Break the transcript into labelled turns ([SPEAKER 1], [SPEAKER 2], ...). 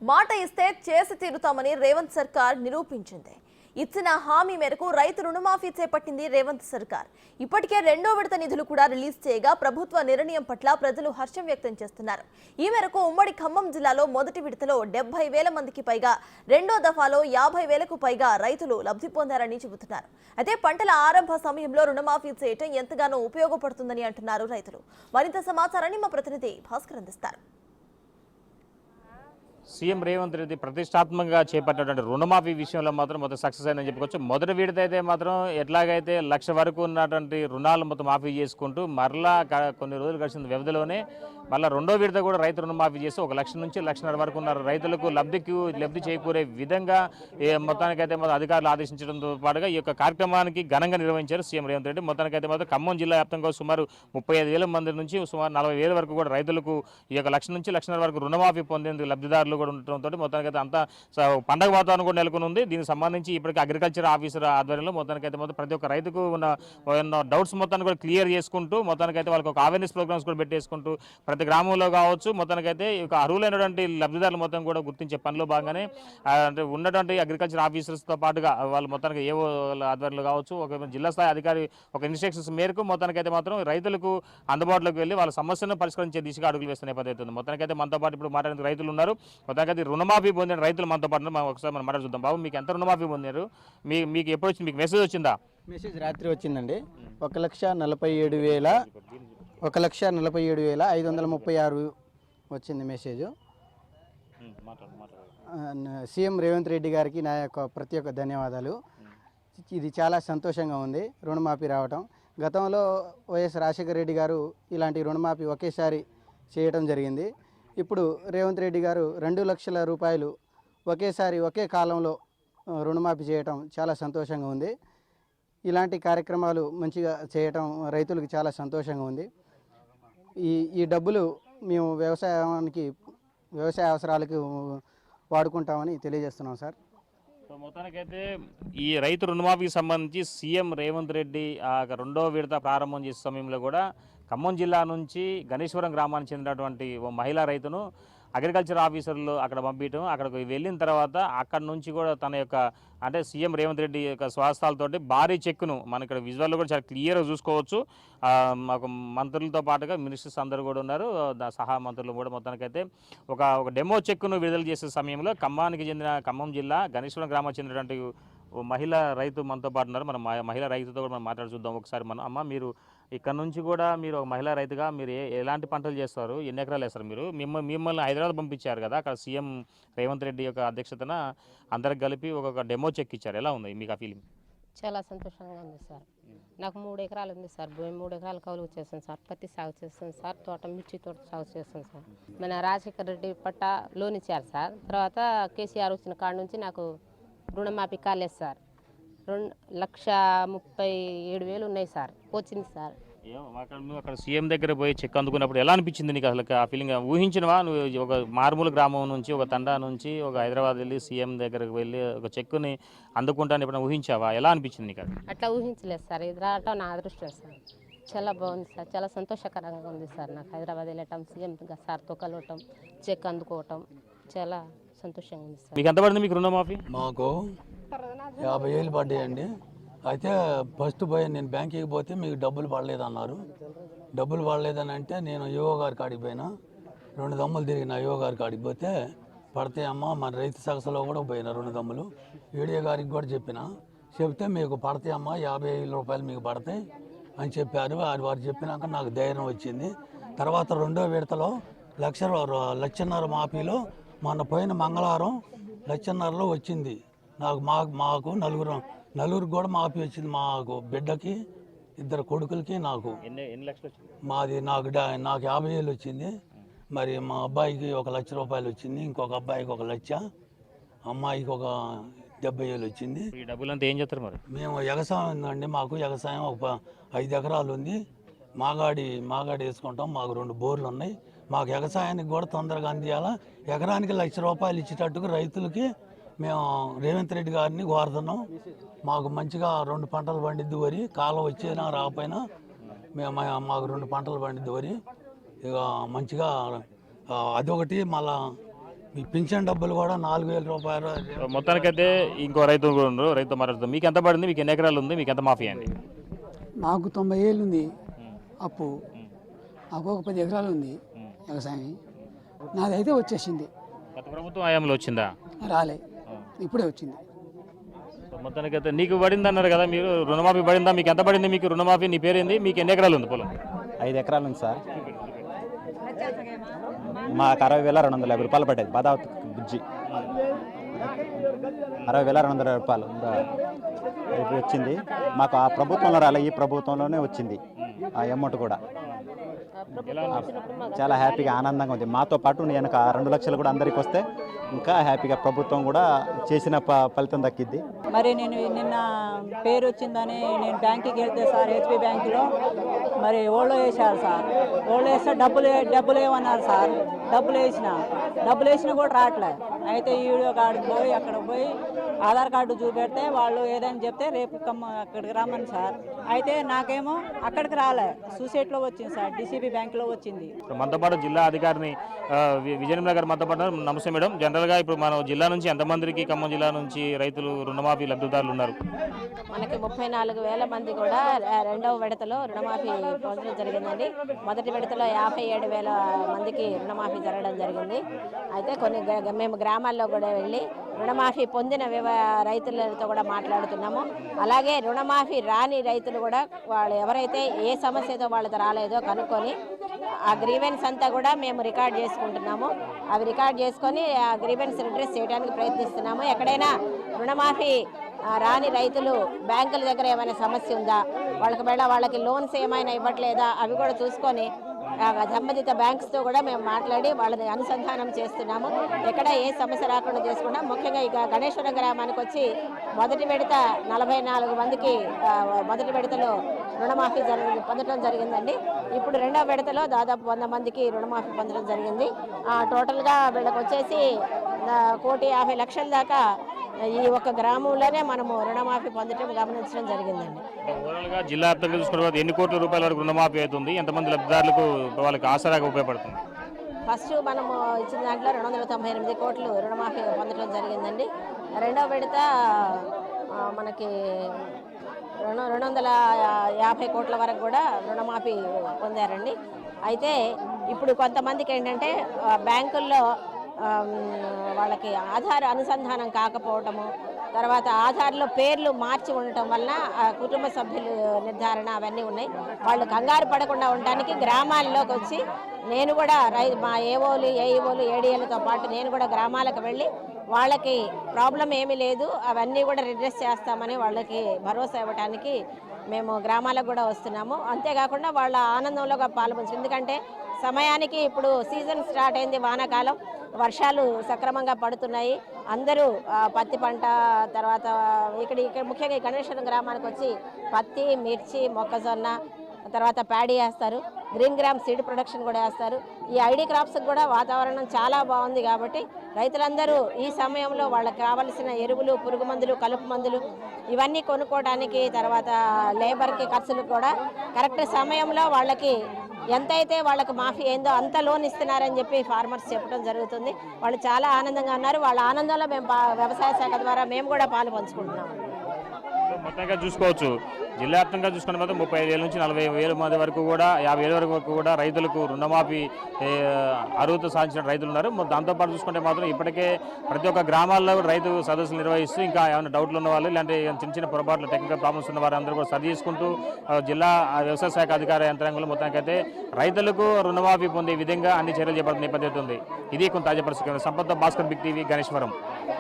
[SPEAKER 1] మాట ఇస్తే చేసి తీరుతామని రేవంత్ సర్కార్ నిరూపించింది. ఇచ్చిన హామీ మేరకు రైతు రుణమాఫీ చేపట్టింది రేవంత్ సర్కార్. ఇప్పటికే రెండో విడత నిధులు కూడా రిలీజ్ చేయగా ప్రభుత్వ నిర్ణయం పట్ల ప్రజలు హర్షం వ్యక్తం చేస్తున్నారు. ఈ మేరకు ఉమ్మడి ఖమ్మం జిల్లాలో మొదటి విడతలో 70,000 మందికి పైగా, రెండో దఫాలో 50,000కు పైగా రైతులు లబ్ధి పొందారని చెబుతున్నారు. అయితే పంటల ఆరంభ సమయంలో రుణమాఫీ చేయటం ఎంతగానో ఉపయోగపడుతుందని అంటున్నారు రైతులు. మరింత సమాచారాన్ని మా ప్రతినిధి భాస్కర్ అందిస్తారు.
[SPEAKER 2] సీఎం రేవంత్ రెడ్డి ప్రతిష్టాత్మకంగా చేపట్టినటువంటి రుణమాఫీ విషయంలో మాత్రం మొత్తం సక్సెస్ అయిందని చెప్పుకోవచ్చు. మొదటి విడత అయితే మాత్రం ఎట్లాగైతే 1,00,000 వరకు ఉన్నటువంటి రుణాలు మొత్తం మాఫీ చేసుకుంటూ మరలా కొన్ని రోజులు గడిచిన వ్యవధిలోనే మళ్ళీ రెండో విడత కూడా రైతు రుణమాఫీ చేసి 1,00,000 నుంచి 1,50,000 వరకు ఉన్న రైతులకు లబ్ధి చేకూరే విధంగా మొత్తానికైతే మాత్రం అధికారులు ఆదేశించడంతో పాటుగా ఈ యొక్క కార్యక్రమానికి ఘనంగా నిర్వహించారు సీఎం రేవంత్ రెడ్డి. మొత్తానికైతే మాత్రం ఖమ్మం జిల్లా వ్యాప్తంగా సుమారు 35,000 మంది నుంచి సుమారు 40,000 వరకు కూడా రైతులకు ఈ యొక్క 1,00,000 నుంచి 1,50,000 వరకు రుణమాఫీ పొందేందుకు లబ్ధిదారులు కూడా ఉండటంతో మొత్తానికైతే అంతా పండగ వాతావరణం కూడా నెలకొని ఉంది. దీనికి సంబంధించి ఇప్పటికీ అగ్రికల్చర్ ఆఫీసర్ ఆధ్వర్యంలో మొత్తానికైతే మొత్తం ప్రతి ఒక్క రైతుకు ఉన్న డౌట్స్ మొత్తాన్ని కూడా క్లియర్ చేసుకుంటూ మొత్తానికైతే వాళ్ళకి ఒక అవేర్నెస్ ప్రోగ్రామ్స్ కూడా పెట్టేసుకుంటూ ప్రతి గ్రామంలో కావచ్చు మొత్తానికైతే ఇక అర్హులైనటువంటి లబ్ధిదారులు మొత్తం కూడా గుర్తించే పనిలో భాగంగానే అంటే ఉన్నటువంటి అగ్రికల్చర్ ఆఫీసర్స్తో పాటుగా వాళ్ళు మొత్తానికి ఏవో ఆధ్వర్యంలో కావచ్చు ఒక జిల్లా స్థాయి అధికారి ఒక ఇన్స్ట్రక్షన్స్ మేరకు మొత్తానికైతే మాత్రం రైతులకు అందుబాటులోకి వెళ్ళి వాళ్ళ సమస్యను పరిష్కరించే దిశగా అడుగులు వేస్తున్న నేపథ్యం ఉంది. మొత్తానికైతే మనతో పాటు ఇప్పుడు మాట్లాడే రైతులు ఉన్నారు. మొత్తానికైతే రుణమాఫీ పొందిన రైతులు మనతో పాటు ఒకసారి మనం మాట్లాడి చూద్దాం. బాబు, మీకు ఎంత రుణమాఫీ పొందారు? మీకు ఎప్పుడు వచ్చింది? మీకు మెసేజ్ వచ్చిందా?
[SPEAKER 3] మెసేజ్ రాత్రి వచ్చిందండి. 1,47,536 వచ్చింది మెసేజ్. సీఎం రేవంత్ రెడ్డి గారికి నా యొక్క ప్రత్యేక ధన్యవాదాలు. ఇది చాలా సంతోషంగా ఉంది రుణమాఫీ రావటం. గతంలో వైఎస్ రాజశేఖర రెడ్డి గారు ఇలాంటి రుణమాఫీ ఒకేసారి చేయటం జరిగింది. ఇప్పుడు రేవంత్ రెడ్డి గారు 2,00,000 రూపాయలు ఒకేసారి ఒకే కాలంలో రుణమాఫీ చేయటం చాలా సంతోషంగా ఉంది. ఇలాంటి కార్యక్రమాలు మంచిగా చేయటం రైతులకు చాలా సంతోషంగా ఉంది. ఈ డబ్బులు మేము వ్యవసాయ అవసరాలకు వాడుకుంటామని తెలియజేస్తున్నాం సార్.
[SPEAKER 2] మొత్తానికైతే ఈ రైతు రుణమాఫీకి సంబంధించి సీఎం రేవంత్ రెడ్డి రెండో విడత ప్రారంభం చేసే సమయంలో కూడా ఖమ్మం జిల్లా నుంచి గణేశ్వరం గ్రామానికి చెందినటువంటి ఓ మహిళా రైతును అగ్రికల్చర్ ఆఫీసర్లు అక్కడ పంపించడం, అక్కడికి వెళ్ళిన తర్వాత అక్కడ నుంచి కూడా తన యొక్క అంటే సీఎం రేవంత్ రెడ్డి యొక్క స్వాస్థాలతోటి భారీ చెక్కును మన ఇక్కడ విజువల్లో కూడా చాలా క్లియర్గా చూసుకోవచ్చు. మాకు మంత్రులతో పాటుగా మినిస్టర్స్ అందరూ కూడా ఉన్నారు, సహా మంత్రులు కూడా. మొత్తానికైతే ఒక డెమో చెక్కును విడుదల చేసే సమయంలో ఖమ్మం జిల్లా గణేశ్వరం గ్రామానికి చెందినటువంటి మహిళా రైతు మనతో పాటు ఉన్నారు. మనం మహిళా రైతుతో కూడా మనం మాట్లాడి చూద్దాం ఒకసారి. అమ్మ, మీరు ఇక్కడ నుంచి కూడా మీరు ఒక మహిళా రైతుగా మీరు ఎలాంటి పంటలు చేస్తారు? ఎన్ని ఎకరాలు వేస్తారు? మిమ్మల్ని హైదరాబాద్ పంపించారు కదా, అక్కడ సీఎం రేవంత్ రెడ్డి యొక్క అధ్యక్షతన అందరికి కలిపి ఒక డెమో చెక్ ఇచ్చారు. ఎలా ఉంది మీకు ఆ ఫీలింగ్?
[SPEAKER 4] చాలా సంతోషంగా ఉంది సార్. నాకు 3 ఎకరాలు ఉంది సార్. 3 ఎకరాలు కౌలుకు చేస్తాను సార్. పత్తి సాగు చేస్తాను సార్. మిర్చి తోట సాగు చేస్తాను సార్. మన రాజశేఖర రెడ్డి పట్టా లోన్ ఇచ్చారు సార్. తర్వాత కేసీఆర్ వచ్చిన కాడ నుంచి నాకు రుణమాఫీ కాలేదు సార్. 2,37,000 ఉన్నాయి సార్. వచ్చింది సార్.
[SPEAKER 2] అక్కడ సీఎం దగ్గర పోయి చెక్ అందుకున్నప్పుడు ఎలా అనిపించింది నీకు? అసలు ఆ ఫీలింగ్ ఊహించినవా? నువ్వు ఒక మారుమూల గ్రామం నుంచి ఒక తండా నుంచి ఒక హైదరాబాద్ వెళ్ళి సీఎం దగ్గరకు వెళ్ళి ఒక చెక్కుని అందుకుంటాను ఎప్పుడైనా ఊహించావా? ఎలా అనిపించింది నీకు?
[SPEAKER 4] అట్లా ఊహించలేదు సార్. ఇది రావటం నా అదృష్టం సార్. చాలా బాగుంది సార్. చాలా సంతోషకరంగా ఉంది సార్. నాకు హైదరాబాద్ వెళ్ళటం, సీఎం సార్తో కలవటం, చెక్ అందుకోవటం చాలా సంతోషంగా ఉంది సార్.
[SPEAKER 2] మీకు ఎంత పడింది మీకు రుణమాఫీ?
[SPEAKER 5] మాకు 50,000 పడ్డాయండి. అయితే ఫస్ట్ పోయి నేను బ్యాంకుకి పోతే మీకు డబ్బులు పడలేదన్నారు. డబ్బులు పడలేదని అంటే నేను యువ గారి కాడికి పోయినా. 2 దమ్ములు తిరిగిన యువ గారి కాడికి పోతే పడతాయమ్మా, మన రైతు సగసులో కూడా పోయినా 2 దమ్ములు. వీడియో గారికి కూడా చెప్తే మీకు పడతాయమ్మా, 50,000 రూపాయలు మీకు పడతాయి అని చెప్పారు. వారు చెప్పినాక నాకు ధైర్యం వచ్చింది. తర్వాత రెండో విడతలో 1,50,000 మాఫీలో మొన్న పోయిన మంగళవారం 1,50,000లో వచ్చింది. మాకు నలుగురికి కూడా మాఫీ వచ్చింది. మాకు బిడ్డకి, 2 కొడుకులకి, నాకు. నాకు 50,000 వచ్చింది. మరి మా అబ్బాయికి 1,00,000 రూపాయలు వచ్చింది. ఇంకొక అబ్బాయికి 1,00,000, అమ్మాయికి 70,000 వచ్చింది.
[SPEAKER 2] ఈ డబ్బులంతా ఏం చేస్తారు మరి?
[SPEAKER 5] మేము వ్యవసాయం ఉందండి. మాకు వ్యవసాయం 5 ఎకరాలు ఉంది. మాగాడి వేసుకుంటాం. మాకు 2 బోర్లు ఉన్నాయి. మాకు వ్యవసాయానికి కూడా తొందరగా అందియాలా. ఎకరానికి 1,00,000 రూపాయలు ఇచ్చేటట్టుగా రైతులకి మేము రేవంత్ రెడ్డి గారిని కోరుతున్నాం. మాకు మంచిగా 2 పంటలు పండిద్ది వరి, కాలం వచ్చేనా రాకపోయినా మాకు 2 పంటలు పండిద్ది వరి. ఇక మంచిగా అదొకటి. మళ్ళా ఈ పింఛన్ డబ్బులు కూడా 4,000 రూపాయలు.
[SPEAKER 2] మొత్తానికైతే ఇంకో రైతు కూడా ఉన్నారు, రైతు మాట్లాడుతుంది. మీకు ఎంత పడింది, మీకు ఎన్ని ఎకరాలు ఉంది, మీకు ఎంత మాఫీ అయింది?
[SPEAKER 6] నాకు 90 ఏళ్ళు ఉంది అప్పు, నాకు ఒక 10 ఎకరాలు ఉంది వ్యవసాయం. నాదైతే వచ్చేసింది.
[SPEAKER 2] గత ప్రభుత్వం హయాంలో వచ్చిందా?
[SPEAKER 6] రాలే, ఇప్పుడే వచ్చింది.
[SPEAKER 2] మొత్తానికైతే నీకు పడింది అన్నారు కదా, మీరు రుణమాఫీ పడిందా? మీకు ఎంత పడింది? మీకు రుణమాఫీ, నీ పేరేంది, మీకు ఎన్ని ఎకరాలు ఉంది పొలం?
[SPEAKER 7] 5 ఎకరాలు ఉంది సార్. మాకు 60,250 రూపాయలు పడ్డది బాదావతి బుజ్జి. 60,250 రూపాయలు వచ్చింది మాకు. ఆ ప్రభుత్వంలో రాలే, ఈ ప్రభుత్వంలోనే వచ్చింది ఆ అమౌంట్ కూడా. చాలా హ్యాపీగా ఆనందంగా ఉంది. మాతో పాటు నేను 2 లక్షలు కూడా అందరికి వస్తే ఇంకా హ్యాపీగా ప్రభుత్వం కూడా చేసిన ఫలితం దక్కిద్ది.
[SPEAKER 8] మరి నేను నిన్న పేరు వచ్చిందని నేను బ్యాంకుకి వెళ్తే సార్, హెచ్పి బ్యాంకులో మరి ఓళ్ళు వేసారు సార్. ఓళ్ళు వేస్తే డబ్బులు ఏమన్నారు సార్. డబ్బులు వేసినా కూడా రావట్లే. అయితే ఈ వీడియో కార్డు పోయి అక్కడ పోయి ఆధార్ కార్డు చూపెడితే వాళ్ళు ఏదని చెప్తే రేపు అక్కడికి రమ్మని సార్. అయితే నాకేమో అక్కడికి రాలే, సూసైడ్లో వచ్చింది సార్, డిసిబి బ్యాంకులో వచ్చింది.
[SPEAKER 2] మనతో పాటు జిల్లా అధికారిని విజయనిర్మల గారు మనతో పాటు. నమస్తే మేడం. జనరల్గా ఇప్పుడు మన జిల్లా నుంచి ఎంతమందికి, ఖమ్మం జిల్లా నుంచి రైతులు రుణమాఫీ లబ్ధిదారులు ఉన్నారు?
[SPEAKER 4] మనకి 34,000 మంది కూడా రెండవ విడతలో రుణమాఫీ పొందడం జరిగిందండి. మొదటి విడతలో 57,000 మందికి రుణమాఫీ జరగడం జరిగింది. అయితే మేము గ్రామాల్లో కూడా వెళ్ళి రుణమాఫీ పొందిన రైతులతో కూడా మాట్లాడుతున్నాము. అలాగే రుణమాఫీ రాని రైతులు కూడా వాళ్ళు ఎవరైతే ఏ సమస్యతో వాళ్ళతో రాలేదో కనుక్కొని ఆ గ్రీవెన్స్ అంతా కూడా మేము రికార్డ్ చేసుకుంటున్నాము. అవి రికార్డ్ చేసుకొని ఆ గ్రీవెన్స్ రిడ్రెస్ చేయడానికి ప్రయత్నిస్తున్నాము. ఎక్కడైనా రుణమాఫీ రాని రైతులు బ్యాంకుల దగ్గర ఏమైనా సమస్య ఉందా, వాళ్ళకి లోన్స్ ఏమైనా ఇవ్వట్లేదా, అవి కూడా చూసుకొని సంబంధిత బ్యాంక్స్తో కూడా మేము మాట్లాడి వాళ్ళని అనుసంధానం చేస్తున్నాము. ఎక్కడ ఏ సమస్య రాకుండా చేసుకున్నాం. ముఖ్యంగా ఇక గణేశ్వరం గ్రామానికి వచ్చి మొదటి విడత 44 మందికి మొదటి విడతలో రుణమాఫీ పొందడం జరిగిందండి. ఇప్పుడు రెండవ విడతలో దాదాపు 100 మందికి రుణమాఫీ పొందడం జరిగింది. టోటల్గా వీళ్ళకి వచ్చేసి 1,50,00,000 దాకా ఈ ఒక్క గ్రామంలోనే మనము రుణమాఫీ పొందడం గమనించడం జరిగిందండి.
[SPEAKER 2] ఓవరాల్గా జిల్లా వ్యాప్తంగా చూసుకున్న ఎన్ని కోట్ల రూపాయల వరకు రుణమాఫీ అవుతుంది? ఎంతమంది లబ్ధిదారులకు వాళ్ళకి ఆసరాగా ఉపయోగపడుతుంది?
[SPEAKER 4] ఫస్ట్ మనము ఇచ్చిన దాంట్లో 298 కోట్లు రుణమాఫీ పొందడం జరిగిందండి. రెండవ విడత మనకి 250 కోట్ల వరకు కూడా రుణమాఫీ పొందారండి. అయితే ఇప్పుడు కొంతమందికి ఏంటంటే బ్యాంకుల్లో వాళ్ళకి ఆధార్ అనుసంధానం కాకపోవటము, తర్వాత ఆధార్లో పేర్లు మార్చి ఉండటం వలన కుటుంబ సభ్యులు నిర్ధారణ అవన్నీ ఉన్నాయి. వాళ్ళు కంగారు పడకుండా ఉండడానికి గ్రామాల్లోకి వచ్చి నేను కూడా మా ఏఓలు, ఏఈఓలు, ఏడీఏలతో పాటు నేను కూడా గ్రామాలకు వెళ్ళి వాళ్ళకి ప్రాబ్లం ఏమీ లేదు, అవన్నీ కూడా రిడ్రెస్ చేస్తామని వాళ్ళకి భరోసా ఇవ్వడానికి మేము గ్రామాలకు కూడా వస్తున్నాము. అంతేకాకుండా వాళ్ళ ఆనందంలో పాల్పంచు. ఎందుకంటే సమయానికి ఇప్పుడు సీజన్ స్టార్ట్ అయింది, వానాకాలం, వర్షాలు సక్రమంగా పడుతున్నాయి. అందరూ పత్తి పంట, తర్వాత ఇక్కడ ముఖ్యంగా ఈ గణేశ్వరం గ్రామానికి వచ్చి పత్తి, మిర్చి, మొక్కజొన్న, తర్వాత ప్యాడీ వేస్తారు. గ్రీన్ గ్రామ్ సీడ్ ప్రొడక్షన్ కూడా వేస్తారు. ఈ ఐడి క్రాప్స్కి కూడా వాతావరణం చాలా బాగుంది కాబట్టి రైతులందరూ ఈ సమయంలో వాళ్ళకి కావలసిన ఎరువులు, పురుగు మందులు, కలుపు మందులు ఇవన్నీ కొనుక్కోవడానికి, తర్వాత లేబర్కి ఖర్చులు కూడా కరెక్ట్ సమయంలో వాళ్ళకి ఎంతైతే వాళ్ళకి మాఫీ అయిందో అంత లోన్ ఇస్తున్నారని చెప్పి ఫార్మర్స్ చెప్పడం జరుగుతుంది. వాళ్ళు చాలా ఆనందంగా ఉన్నారు. వాళ్ళ ఆనందంలో మేము వ్యవసాయ శాఖ ద్వారా మేము కూడా పాలు పంచుకుంటున్నాము.
[SPEAKER 2] మొత్తంగా చూసుకోవచ్చు, జిల్లా వ్యాప్తంగా చూసుకున్న మాత్రం 35,000 నుంచి 40,000 మంది వరకు కూడా, 50,000 వరకు కూడా రైతులకు రుణమాఫీ అర్హత సాధించిన రైతులు ఉన్నారు. దాంతోపాటు చూసుకుంటే మాత్రం ఇప్పటికే ప్రతి ఒక్క గ్రామాల్లో రైతు సదస్సులు నిర్వహిస్తూ ఇంకా ఏమైనా డౌట్లు ఉన్న వాళ్ళు, ఇలాంటి చిన్న చిన్న పొరపాట్లు, టెక్నికల్ ప్రాబ్లమ్స్ ఉన్న వారందరూ కూడా సరి చేసుకుంటూ జిల్లా వ్యవసాయ శాఖ అధికార యంత్రాంగంలో మొత్తానికైతే రైతులకు రుణమాఫీ పొందే విధంగా అన్ని చర్యలు చేపడుతున్న నేపథ్యం ఉంది. ఇది కొంత తాజా పరిస్థితి. Sampath Bhaskar, big TV, గణేశ్వరం.